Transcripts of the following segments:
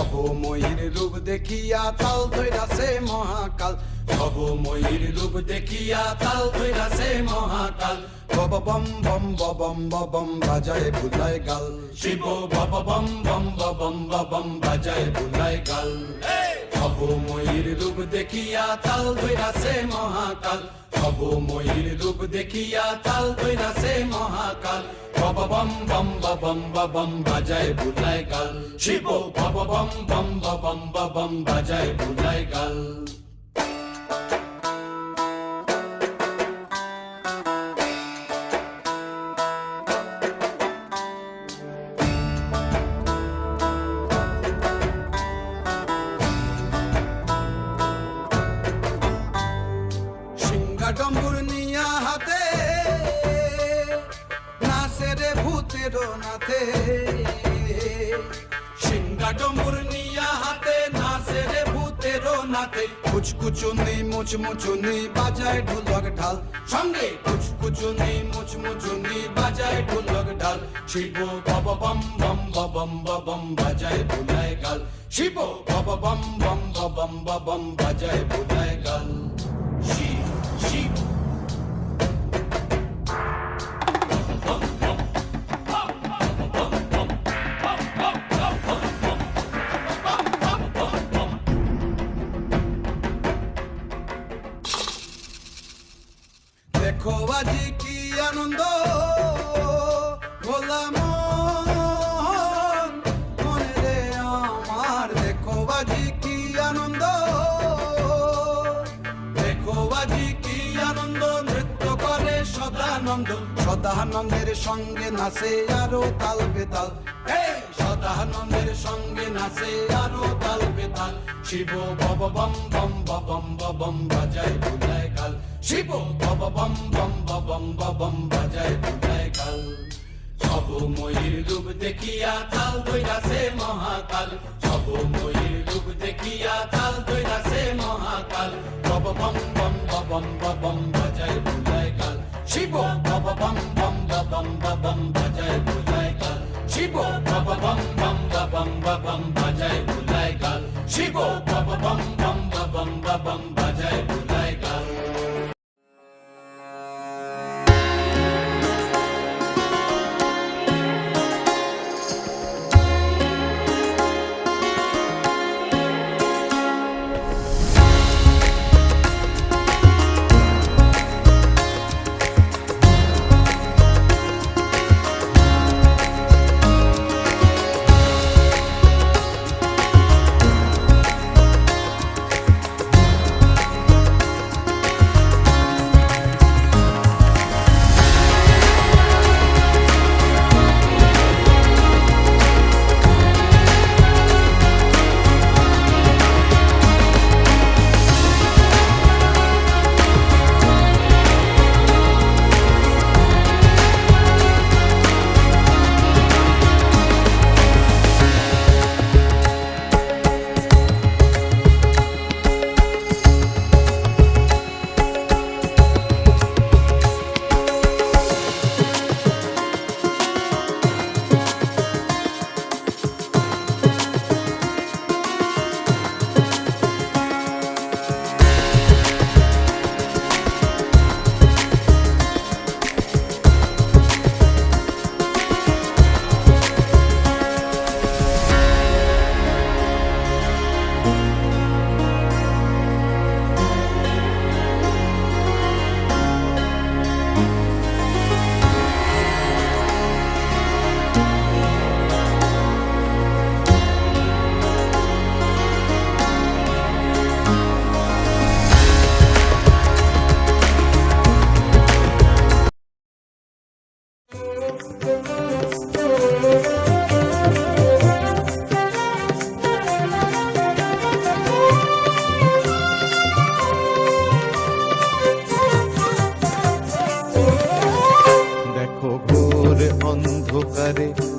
ভবময়ীর রূপ দেখিয়া তাল ধইরাছে মহাকাল, ভবময়ীর রূপ দেখিয়া তাল ধইরাছে মহাকাল। বব বম বম বম বম বাজায় বুলায় গাল, শিব বব বম বম বম বম বাজায় বুলায় গাল। ভবময়ীর রূপ দেখিয়া তাল ধইরাছে মহাকাল, ভবময়ীর রূপ দেখিয়া তাল ধইরাছে মহাকাল। বব বম বম বম বাজায় বুলায় গাল, শিব বব বম বম বম বাজায় বুলায় গাল। ডম্বুর নিয়া হাতে নাচে রে ভূতের নাথে, সিংহা ডম্বুর নিয়া হাতে নাচে রে ভূতের নাথে। কুচকুচুনি মুচমুচুনি বাজায় ঢোলক ঢাল, সঙ্গে কুচকুচুনি মুচমুচুনি বাজায় ঢোলক ঢাল। শিব বব বম বম বম বাজায় বুলায় গাল, শিব বব বম বম বম বাজায় বুলায় গাল। শিব দেখো আজি কি আনন্দ ভোলা মন, মনে রে আমার দেখো আজি কি আনন্দ, দেখো আজি কি আনন্দ। নৃত্য করে সদানন্দ, সদানন্দের সঙ্গে নাচে আরো তাল বেতাল, সদানন্দের সঙ্গে নাচে আরো তাল বেতাল। শিব বব বম বম বাজায় বুলায় গাল, শিব বব বম বম বাজায় বুলায় গাল। ভবময়ীর রূপ দেখিয়া তাল ধইরাছে মহাকাল, ভবময়ীর রূপ দেখিয়া তাল ধইরাছে মহাকাল। বব বম বম বাজায় বুলায় গাল, শিব বব বম বম বাজায় বুলায় গাল, শিব বব বম বম বাজায় বুলায় গাল, শিব বব বম বম বাজায় বুলায় গাল।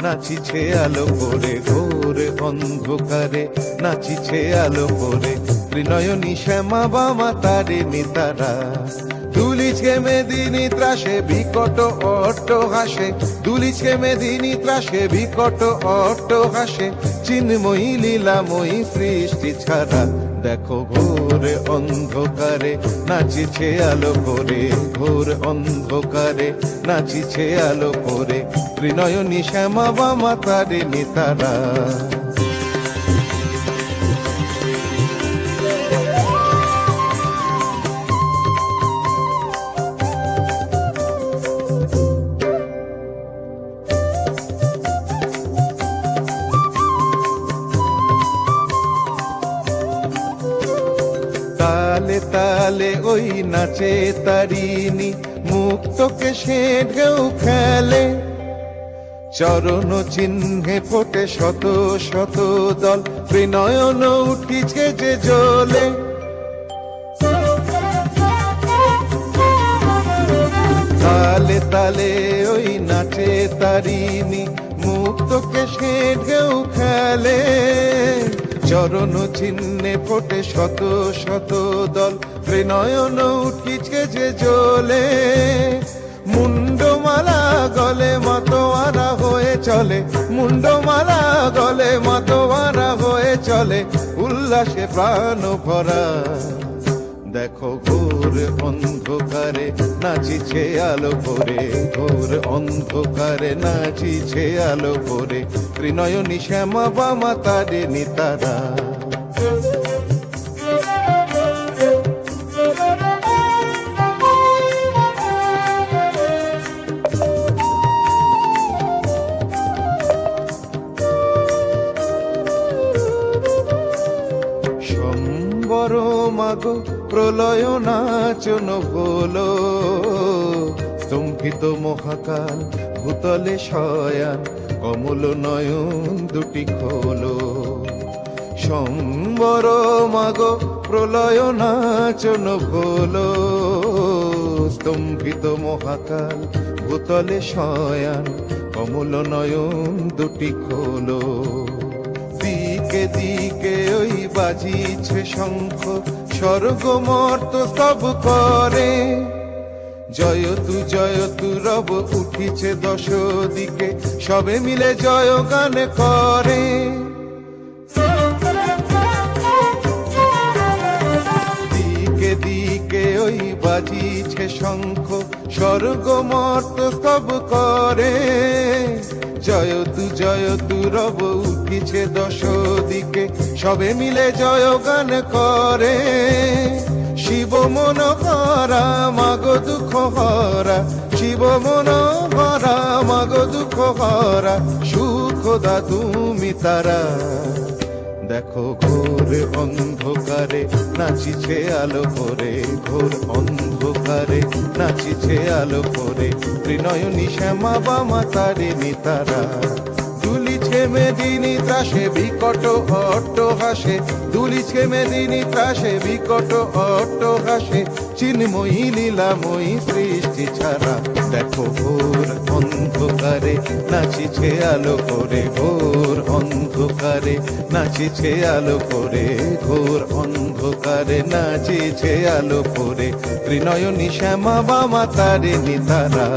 নাচিছে আলো করে, ঘোর অন্ধকারে নাচিছে আলো করে, ত্রিনয়নী শ্যামা বামা তারে নিতারা, দুলিছে মেদিনী ত্রাসে বিকট অট্ট হাসে, দুলিছে মেদিনী ত্রাসে বিকট অট্ট হাসে, চিন্ময়ী লীলাময়ী সৃষ্টি ছাড়া দেখো ঘোর অন্ধকারে নাচিছে আলো করে, ঘোর অন্ধকারে নাচিছে আলো করে, ত্রিনয়নী শ্যামা বামা তারিণী তারা। তালে তালে ওই নাচে তারিণী, মুক্তকে সে ঢেউ খেলে, চরণ চিহ্নে ফোটে শত শত দল, ত্রিনয়ন উঠিছে যে জ্বলে। তালে তালে ওই নাচে তারিণী, মুক্তকে সে ঢেউ খেলে, চরণ চিহ্নে ফোটে শত শত দল, ত্রিনয়ন উঠিছে যে জ্বলে। মুন্ডমালা গলে মাতোয়ারা হয়ে চলে, মুন্ডমালা গলে মাতোয়ারা হয়ে চলে, উল্লাসে প্রাণ ভরা দেখো ঘোর অন্ধকারে নাচিছে আলো করে, ঘোর অন্ধকারে নাচিছে আলো করে, ত্রিনয়নী শ্যামা বামা তারিণী তারা। সম্বর মাগো প্রলয় নাচন হলো, স্তম্ভিত মহাকাল ভূতলে শয়ান, কমল নয়ন দুটি খোলো। সম্বর মাগো প্রলয় নাচন হলো, স্তম্ভিত মহাকাল ভূতলে শয়ান, কমল নয়ন দুটি খোলো। দিকে দিকে ওই বাজিছে শঙ্খ, স্বর্গ মর্ত স্তব করে, জয়তু রব উঠিছে দশ দিকে, সবে মিলে জয় গান করে। দিকে দিকে ওই বাজিছে শঙ্খ, স্বর্গ মর্ত স্তব করে, জয়তু রব উঠিছে দশ দিকে, সবে মিলে জয় গান করে। শিব মনোহরা মাগো দুঃখ হরা, শিব মনোহরা মাগো দুঃখ হরা, সুখদা তুমি তারা। দেখো ঘোর অন্ধকারে নাচিছে আলো করে, ঘোর অন্ধকারে নাচিছে আলো করে, ত্রিনয়নী শ্যামা বামা তারিণী তারা। দুলিছে মেদিনী ত্রাসে বিকট অট্ট হাসে, দুলিছে মেদিনী ত্রাসে বিকট অট্ট হাসে, চিন্ময়ী লীলাময়ী সৃষ্টি ছাড়া দেখো ঘোর অন্ধকারে নাচিছে আলো করে, ঘোর অন্ধকারে নাচিছে আলো করে, ঘোর অন্ধকারে নাচিছে আলো করে, ত্রিনয়নী শ্যামা বামা তারিণী তারা।